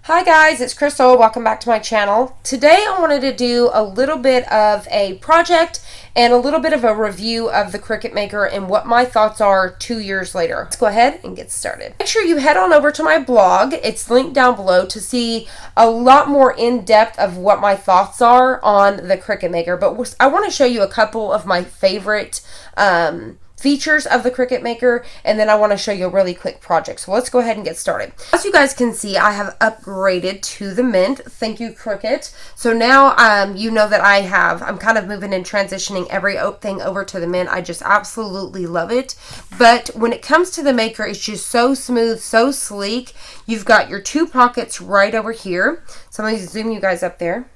Hi guys, it's Crystal. Welcome back to my channel. Today I wanted to do a little bit of a project and a little bit of a review of the Cricut Maker and what my thoughts are 2 years later. Let's go ahead and get started. Make sure you head on over to my blog. It's linked down below to see a lot more in depth of what my thoughts are on the Cricut Maker. But I want to show you a couple of my favorite features of the Cricut Maker, and then I want to show you a really quick project. So let's go ahead and get started. As you guys can see, I have upgraded to the Mint. Thank you, Cricut. So now you know that I'm kind of moving and transitioning everything over to the Mint. I just absolutely love it. But when it comes to the Maker, it's just so smooth, so sleek. You've got your two pockets right over here. So let me zoom you guys up there.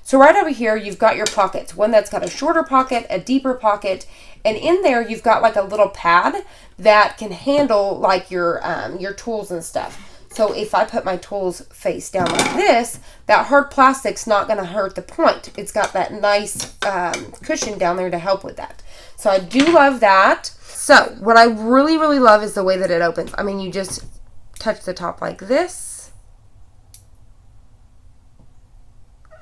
So right over here, you've got your pockets. One that's got a shorter pocket, a deeper pocket, and in there you've got like a little pad that can handle like your tools and stuff. So if I put my tools face down like this, that hard plastic's not going to hurt the point. It's got that nice cushion down there to help with that. So I do love that. So what I really, really love is the way that it opens. I mean, you just touch the top like this.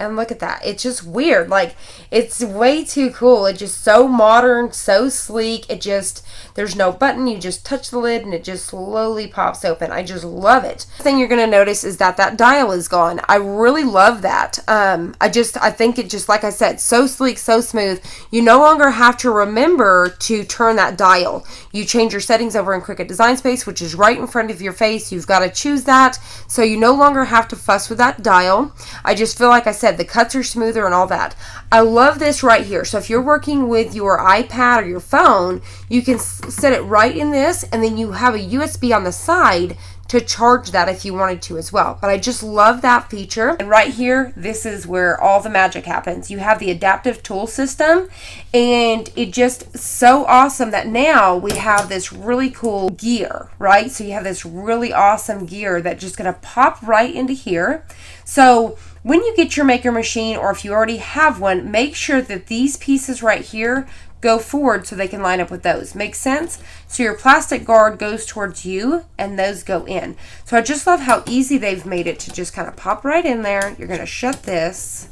And look at that. It's just weird. Like, it's way too cool. It's just so modern, so sleek. There's no button. You just touch the lid and it just slowly pops open. I just love it. The thing you're going to notice is that dial is gone. I really love that. I think it just, like I said, so sleek, so smooth. You no longer have to remember to turn that dial. You change your settings over in Cricut Design Space, which is right in front of your face. You've got to choose that. So you no longer have to fuss with that dial. I just feel like I said, the cuts are smoother and all that. I love this right here. So if you're working with your iPad or your phone, you can set it right in this, and then you have a USB on the side to charge that if you wanted to as well. But I just love that feature. And right here, this is where all the magic happens. You have the adaptive tool system, and it just so awesome that now we have this really cool gear, right? So you have this really awesome gear that's just gonna pop right into here. So when you get your Maker machine, or if you already have one, make sure that these pieces right here go forward so they can line up with those. Makes sense? So your plastic guard goes towards you and those go in. So I just love how easy they've made it to just kind of pop right in there. You're going to shut this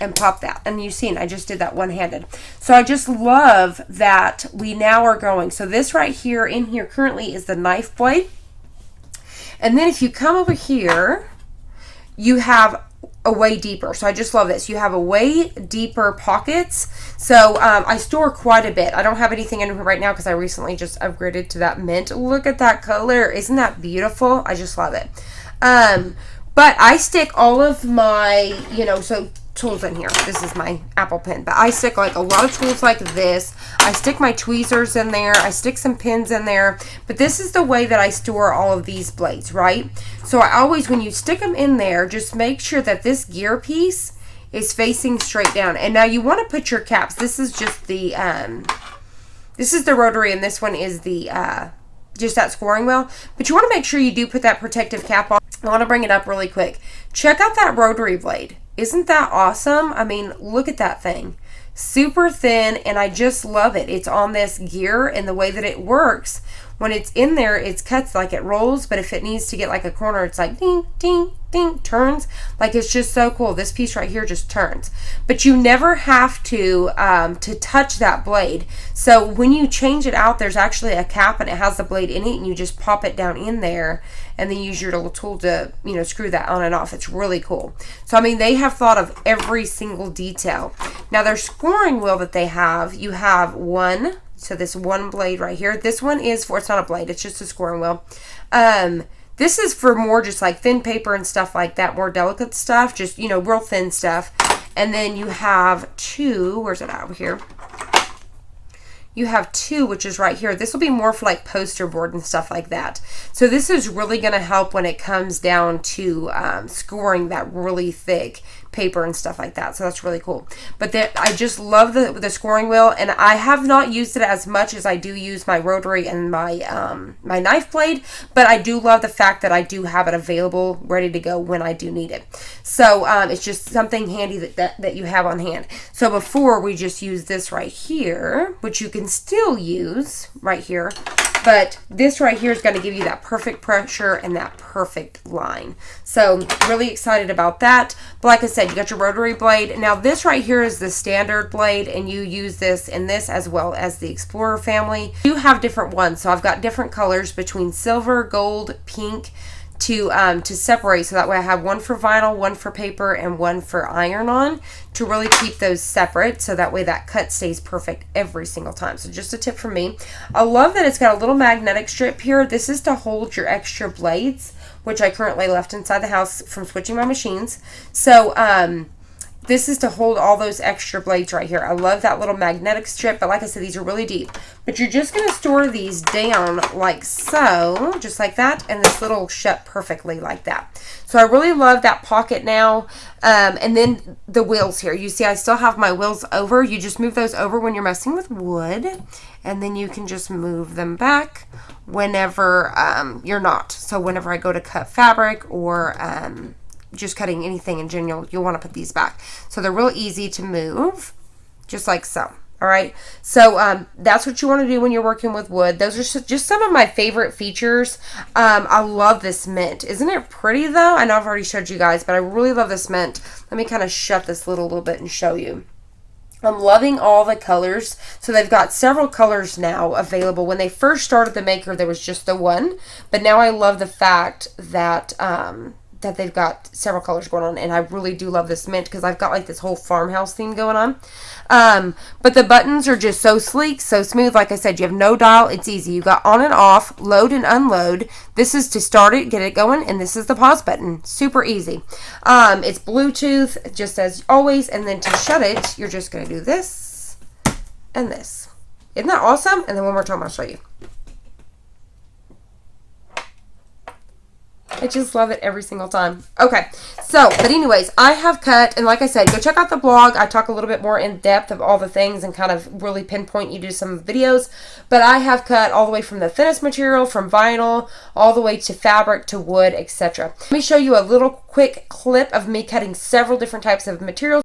and pop that. And you've seen I just did that one-handed. So I just love that we now are going. So this right here in here currently is the knife blade. And then if you come over here, you have a way deeper. So I just love this. You have a way deeper pockets. So I store quite a bit. I don't have anything in here right now because I recently just upgraded to that Mint. Look at that color. Isn't that beautiful? I just love it. But I stick all of my, tools in here. This is my Apple pen, but I stick like a lot of tools like this. I stick my tweezers in there. I stick some pins in there, but this is the way that I store all of these blades, right? So I always, when you stick them in there, just make sure that this gear piece is facing straight down. And now you want to put your caps. This is just the, this is the rotary, and this one is the, just that scoring wheel. But you want to make sure you do put that protective cap on. I want to bring it up really quick. Check out that rotary blade. Isn't that awesome? I mean, look at that thing. Super thin, and I just love it. It's on this gear, and the way that it works, when it's in there, it cuts like it rolls, but if it needs to get like a corner, it's like ding, ding, ding, turns. Like, it's just so cool. This piece right here just turns. But you never have to touch that blade. So when you change it out, there's actually a cap, and it has the blade in it, and you just pop it down in there, and then use your little tool to, screw that on and off. It's really cool. So, I mean, they have thought of every single detail. Now, their scoring wheel that they have, you have one. So this one blade right here, this one is for, it's not a blade, it's just a scoring wheel. This is for more just like thin paper and stuff like that, more delicate stuff, just, real thin stuff. And then you have two, where's it over here? You have two, which is right here. This will be more for like poster board and stuff like that. So this is really going to help when it comes down to scoring that really thick paper and stuff like that. So that's really cool. But I just love the scoring wheel, and I have not used it as much as I do use my rotary and my my knife blade, but I do love the fact that I do have it available, ready to go when I do need it. So it's just something handy that you have on hand. So before, we just use this right here, which you can can still use right here. But this right here is going to give you that perfect pressure and that perfect line. So really excited about that. But like I said, you got your rotary blade. Now this right here is the standard blade, and you use this in this as well as the Explorer family. You have different ones. So I've got different colors between silver, gold, pink, to separate, so that way I have one for vinyl, one for paper, and one for iron-on to really keep those separate, so that way that cut stays perfect every single time. So just a tip from me. I love that it's got a little magnetic strip here. This is to hold your extra blades, which I currently left inside the house from switching my machines. So this is to hold all those extra blades right here. I love that little magnetic strip, but like I said, these are really deep. But you're just going to store these down like so, just like that, and this little shut perfectly like that. So I really love that pocket now. And then the wheels here. You see I still have my wheels over. You just move those over when you're messing with wood, and then you can just move them back whenever you're not. So whenever I go to cut fabric or just cutting anything in general, you'll want to put these back. So they're real easy to move, just like so. All right, so that's what you want to do when you're working with wood. Those are just some of my favorite features. I love this mint. Isn't it pretty though? I know I've already showed you guys, but I really love this mint. Let me kind of shut this lid a little bit and show you. I'm loving all the colors. So they've got several colors now available. When they first started the maker, there was just the one, but now I love the fact that that they've got several colors going on, and I really do love this mint because I've got like this whole farmhouse theme going on. But the buttons are just so sleek, so smooth. Like I said, you have no dial. It's easy. You got on and off, load and unload. This is to start it, get it going, and this is the pause button. Super easy. It's Bluetooth, just as always, and then to shut it, you're just going to do this and this. Isn't that awesome? And then one more time, I'll show you. I just love it every single time. Okay, so, but anyways, I have cut, and like I said, go check out the blog. I talk a little bit more in depth of all the things and kind of really pinpoint you to some videos. But I have cut all the way from the thinnest material, from vinyl, all the way to fabric, to wood, etc. Let me show you a little quick clip of me cutting several different types of materials.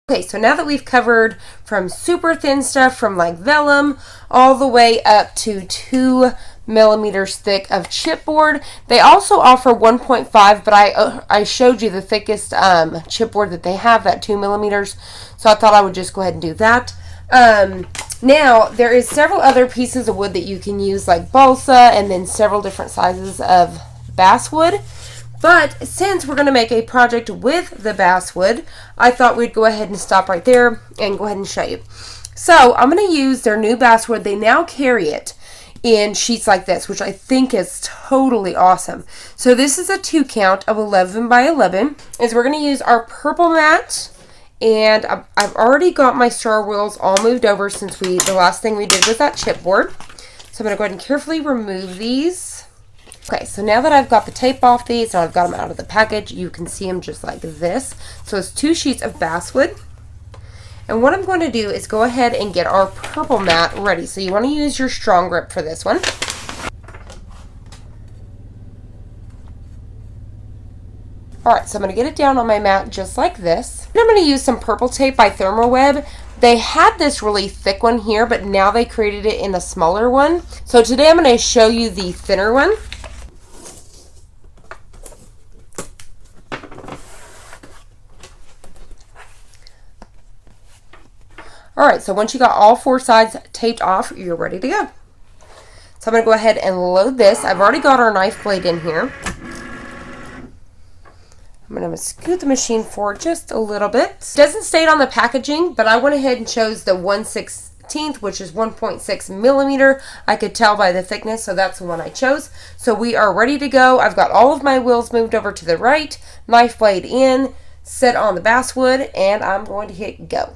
Okay, so now that we've covered from super thin stuff, from like vellum, all the way up to 2 millimeters thick of chipboard. They also offer 1.5, but I showed you the thickest chipboard that they have, that 2 millimeters. So I thought I would just go ahead and do that. Now, there is several other pieces of wood that you can use, like balsa, and then several different sizes of basswood. But since we're going to make a project with the basswood, I thought we'd go ahead and stop right there and go ahead and show you. So I'm going to use their new basswood. They now carry it in sheets like this, which I think is totally awesome. So this is a 2 count of 11 by 11. Is we're going to use our purple mat, and I've already got my star wheels all moved over since the last thing we did was that chipboard. So I'm going to go ahead and carefully remove these. Okay, so now that I've got the tape off these and I've got them out of the package, you can see them just like this. So it's 2 sheets of basswood. And what I'm going to do is go ahead and get our purple mat ready. So you want to use your strong grip for this one. Alright, so I'm going to get it down on my mat just like this. And I'm going to use some purple tape by Thermoweb. They had this really thick one here, but now they created it in a smaller one. So today I'm going to show you the thinner one. Alright, so once you got all 4 sides taped off, you're ready to go. So I'm going to go ahead and load this. I've already got our knife blade in here. I'm going to scoot the machine forward just a little bit. It doesn't state on the packaging, but I went ahead and chose the 1/16, which is 1.6 millimeter. I could tell by the thickness, so that's the one I chose. So we are ready to go. I've got all of my wheels moved over to the right, knife blade in, set on the basswood, and I'm going to hit go.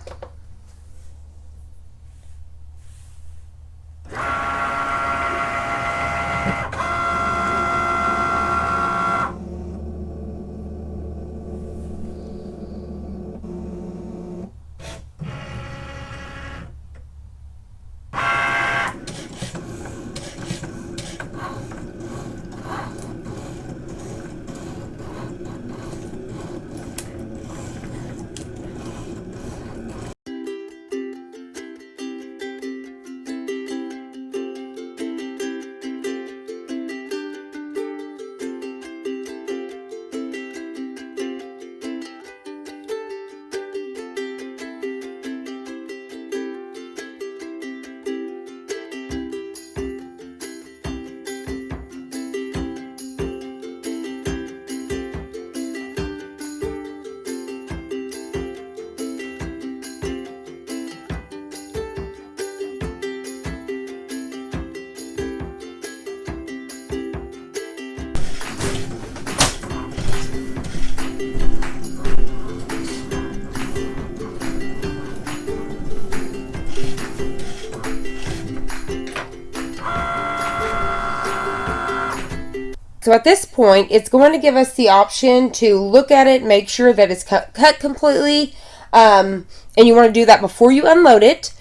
So at this point, it's going to give us the option to look at it, make sure that it's cut completely, and you want to do that before you unload it.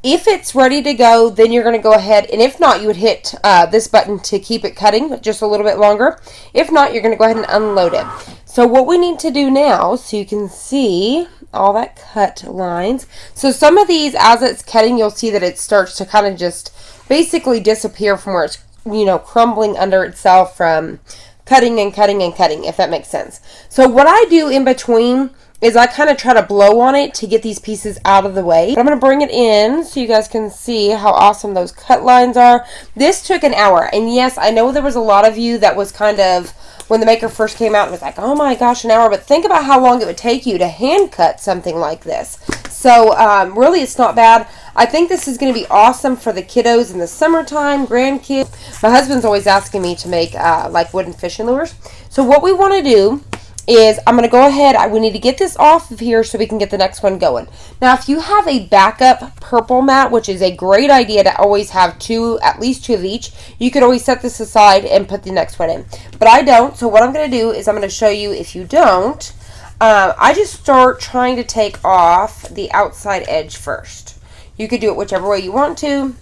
If it's ready to go, then you're going to go ahead, and if not, you would hit this button to keep it cutting just a little bit longer. If not, you're going to go ahead and unload it. So what we need to do now, so you can see all that cut lines. So some of these, as it's cutting, you'll see that it starts to kind of just basically disappear from where it's, you know, crumbling under itself from cutting and cutting and cutting, if that makes sense. So what I do in between is I kind of try to blow on it to get these pieces out of the way. But I'm going to bring it in so you guys can see how awesome those cut lines are. This took an hour, and yes, I know there was a lot of you that was kind of, when the maker first came out, it was like, oh my gosh, an hour. But think about how long it would take you to hand cut something like this. So really, it's not bad. I think this is going to be awesome for the kiddos in the summertime, grandkids. My husband's always asking me to make like wooden fishing lures. So what we want to do is I'm going to go ahead, we need to get this off of here so we can get the next one going. Now, if you have a backup purple mat, which is a great idea to always have at least two of each, you could always set this aside and put the next one in. But I don't, so what I'm going to do is I'm going to show you if you don't. I just start trying to take off the outside edge first. You could do it whichever way you want to.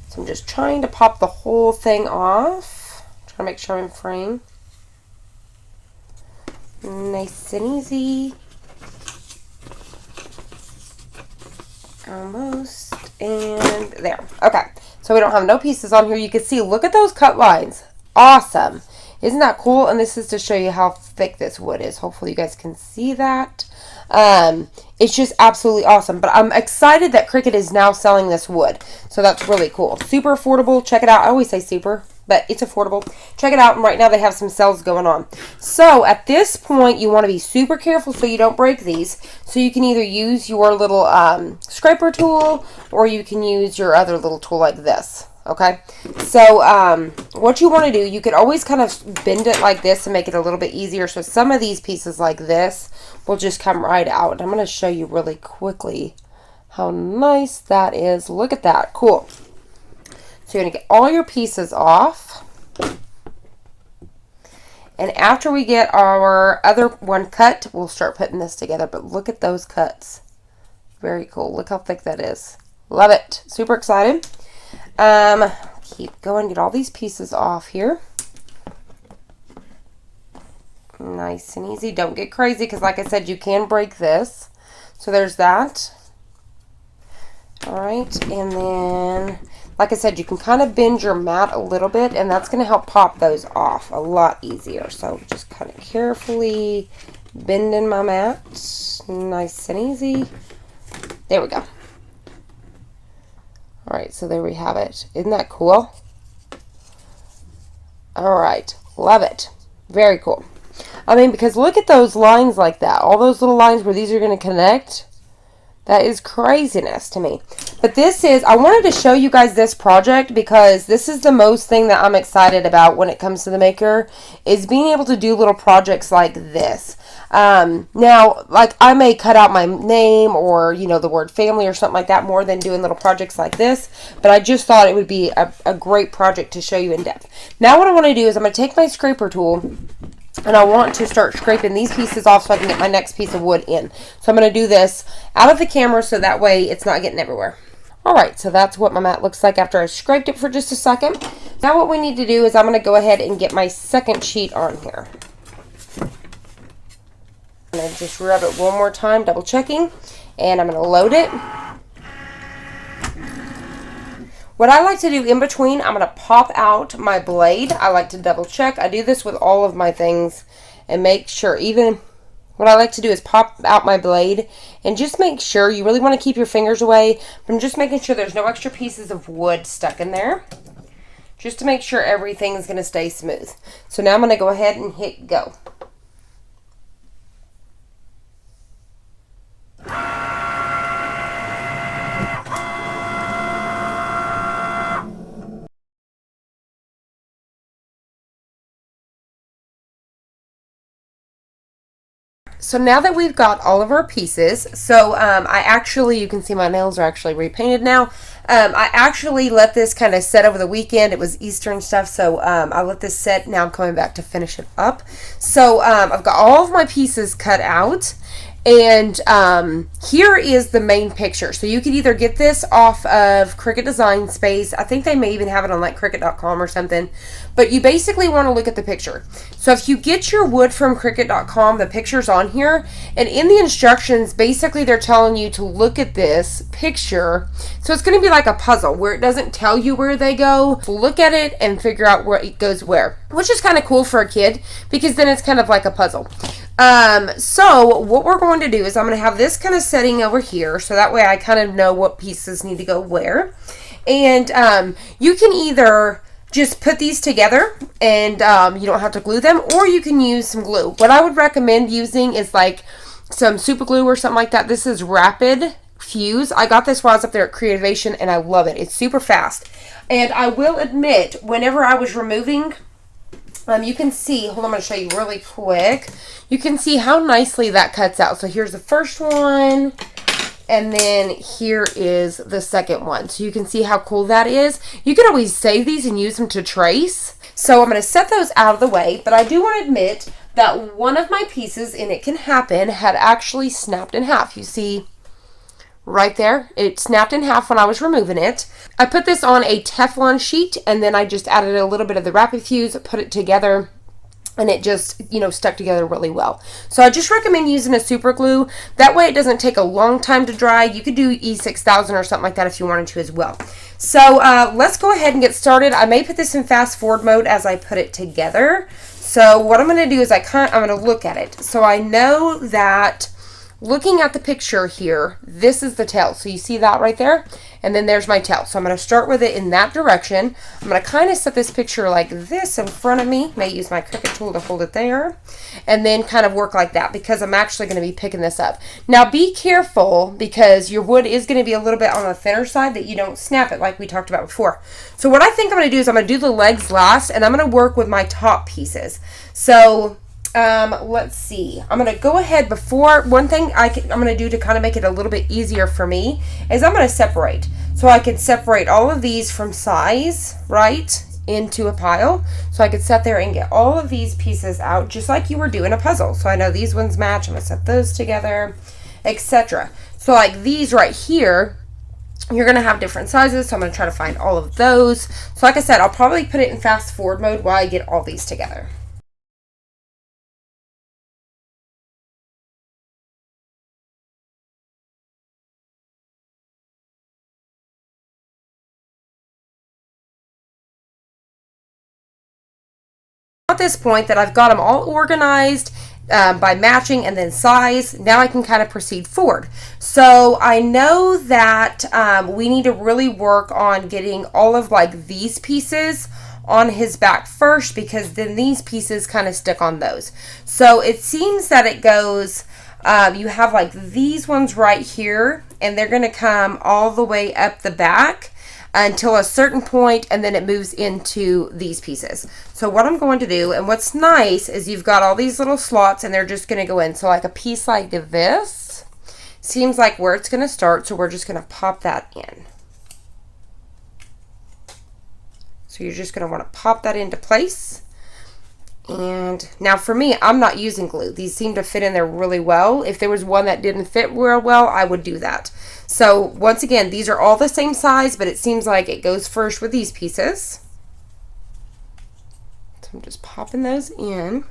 So I'm just trying to pop the whole thing off. Trying to make sure I'm in frame. Nice and easy. Almost. And there. Okay. So we don't have no pieces on here. You can see, look at those cut lines. Awesome. Isn't that cool? And this is to show you how thick this wood is. Hopefully you guys can see that. It's just absolutely awesome. But I'm excited that Cricut is now selling this wood. So that's really cool. Super affordable. Check it out. I always say super, but it's affordable. Check it out. And right now they have some sales going on. So at this point, you want to be super careful so you don't break these. So you can either use your little scraper tool, or you can use your other little tool like this. Okay, so what you want to do, you could always kind of bend it like this and make it a little bit easier. So some of these pieces like this will just come right out. I'm going to show you really quickly how nice that is. Look at that. Cool. So you're going to get all your pieces off. And after we get our other one cut, we'll start putting this together. But look at those cuts. Very cool. Look how thick that is. Love it. Super excited. Keep going, get all these pieces off here. Nice and easy. Don't get crazy because like I said, you can break this. So there's that. Alright, and then like I said, you can kind of bend your mat a little bit, and that's going to help pop those off a lot easier. So just kind of carefully bending my mat. Nice and easy. There we go. Alright, so there we have it. Isn't that cool? Alright, love it. Very cool. I mean, because look at those lines like that. All those little lines where these are going to connect. That is craziness to me. But this is, I wanted to show you guys this project because this is the most thing that I'm excited about when it comes to the maker, is being able to do little projects like this. Now, like I may cut out my name or, you know, the word family or something like that more than doing little projects like this. But I just thought it would be a great project to show you in depth. Now what I want to do is I'm going to take my scraper tool and I want to start scraping these pieces off so I can get my next piece of wood in. So I'm going to do this out of the camera so that way it's not getting everywhere. Alright, so that's what my mat looks like after I scraped it for just a second. Now what we need to do is I'm going to go ahead and get my second sheet on here. I'm going to just rub it one more time, double checking, and I'm going to load it. What I like to do in between, I'm going to pop out my blade. I like to double check. I do this with all of my things and make sure, even what I like to do is pop out my blade and just make sure, you really want to keep your fingers away, but I'm just making sure there's no extra pieces of wood stuck in there, just to make sure everything is going to stay smooth. So now I'm going to go ahead and hit go. So now that we've got all of our pieces, so I actually, you can see my nails are actually repainted now. I actually let this kind of set over the weekend. It was Easter and stuff, so I let this set. Now I'm coming back to finish it up. So I've got all of my pieces cut out. And here is the main picture. So you can either get this off of Cricut Design Space. I think they may even have it on like Cricut.com or something. But you basically want to look at the picture. So if you get your wood from Cricut.com, the picture's on here. And in the instructions, basically they're telling you to look at this picture. So it's going to be like a puzzle where it doesn't tell you where they go. Look at it and figure out where it goes where. Which is kind of cool for a kid because then it's kind of like a puzzle. So what we're going to do is I'm going to have this kind of setting over here. So that way I kind of know what pieces need to go where. And you can either just put these together and you don't have to glue them, or you can use some glue. What I would recommend using is like some super glue or something like that. This is Rapid Fuse. I got this while I was up there at Creativation and I love it. It's super fast. And I will admit, whenever I was removing, you can see, hold on, I'm going to show you really quick. You can see how nicely that cuts out. So here's the first one, and then here is the second one. So you can see how cool that is. You can always save these and use them to trace. So I'm going to set those out of the way, but I do want to admit that one of my pieces, and it can happen, had actually snapped in half. You see right there, it snapped in half when I was removing it. I put this on a Teflon sheet, and then I just added a little bit of the Rapid Fuse, put it together, and it just, you know, stuck together really well. So I just recommend using a super glue. That way it doesn't take a long time to dry. You could do E6000 or something like that if you wanted to as well. So let's go ahead and get started. I may put this in fast forward mode as I put it together. So what I'm going to do is I'm going to look at it. So I know that looking at the picture here, this is the tail. So you see that right there? And then there's my tail. So I'm going to start with it in that direction. I'm going to kind of set this picture like this in front of me. May use my Cricut tool to hold it there. And then kind of work like that because I'm actually going to be picking this up. Now be careful because your wood is going to be a little bit on the thinner side that you don't snap it like we talked about before. So what I think I'm going to do is I'm going to do the legs last and I'm going to work with my top pieces. So let's see. I'm going to go ahead before, one thing I'm going to do to kind of make it a little bit easier for me is I'm going to separate. So I can separate all of these from size, right, into a pile. So I could sit there and get all of these pieces out just like you were doing a puzzle. So I know these ones match. I'm going to set those together, etc. So like these right here, you're going to have different sizes. So I'm going to try to find all of those. So like I said, I'll probably put it in fast forward mode while I get all these together. At this point that I've got them all organized by matching and then size, now I can kind of proceed forward. So I know that we need to really work on getting all of like these pieces on his back first because then these pieces kind of stick on those. So it seems that it goes, you have like these ones right here and they're going to come all the way up the back until a certain point and then it moves into these pieces. So what I'm going to do, and what's nice is you've got all these little slots and they're just going to go in. So like a piece like this seems like where it's going to start, so we're just going to pop that in. So you're just going to want to pop that into place. And now for me, I'm not using glue. These seem to fit in there really well. If there was one that didn't fit real well, I would do that. So once again, these are all the same size, but it seems like it goes first with these pieces. So I'm just popping those in.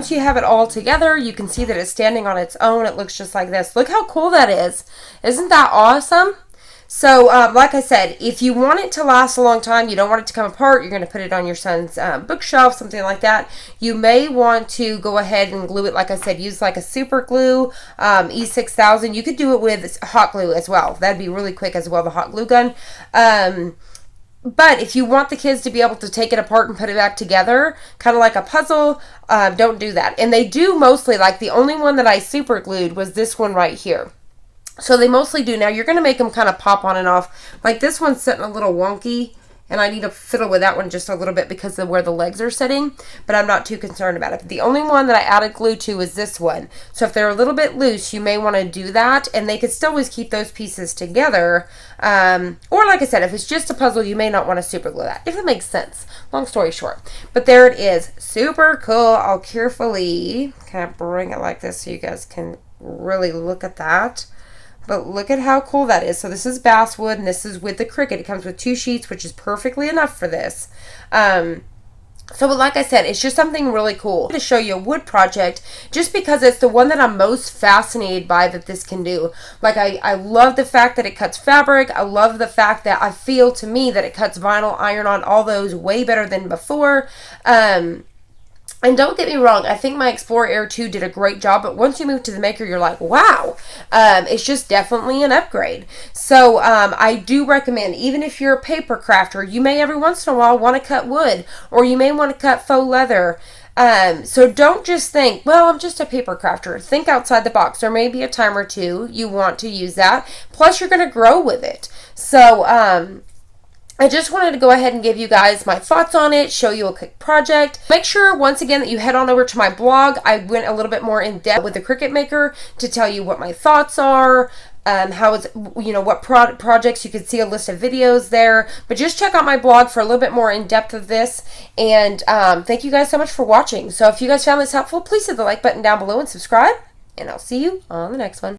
Once you have it all together, you can see that it's standing on its own. It looks just like this. Look how cool that is. Isn't that awesome? So, like I said, if you want it to last a long time, you don't want it to come apart, you're going to put it on your son's bookshelf, something like that. You may want to go ahead and glue it, like I said, use like a super glue, E6000. You could do it with hot glue as well. That'd be really quick as well, the hot glue gun. But if you want the kids to be able to take it apart and put it back together, kind of like a puzzle, don't do that. And they do mostly, like the only one that I super glued was this one right here. So they mostly do. Now you're going to make them kind of pop on and off. Like this one's sitting a little wonky and I need to fiddle with that one just a little bit because of where the legs are sitting, but I'm not too concerned about it. The only one that I added glue to is this one. So if they're a little bit loose, you may want to do that, and they could still always keep those pieces together. Or like I said, if it's just a puzzle, you may not want to super glue that, if it makes sense. Long story short. But there it is. Super cool. I'll carefully kind of bring it like this so you guys can really look at that. But look at how cool that is. So this is Basswood, and this is with the Cricut. It comes with 2 sheets, which is perfectly enough for this. But like I said, it's just something really cool to show you a wood project just because it's the one that I'm most fascinated by that this can do. Like, I love the fact that it cuts fabric. I love the fact that I feel, to me, that it cuts vinyl, iron-on, all those way better than before. And don't get me wrong, I think my Explorer Air 2 did a great job, but once you move to the Maker, you're like, wow, it's just definitely an upgrade. So I do recommend, even if you're a paper crafter, you may every once in a while want to cut wood, or you may want to cut faux leather. So don't just think, well, I'm just a paper crafter. Think outside the box. There may be a time or two you want to use that. Plus, you're going to grow with it. So, I just wanted to go ahead and give you guys my thoughts on it, show you a quick project. Make sure, once again, that you head on over to my blog. I went a little bit more in depth with the Cricut Maker to tell you what my thoughts are, how it's, what projects. You can see a list of videos there. But just check out my blog for a little bit more in depth of this. And thank you guys so much for watching. So if you guys found this helpful, please hit the like button down below and subscribe. And I'll see you on the next one.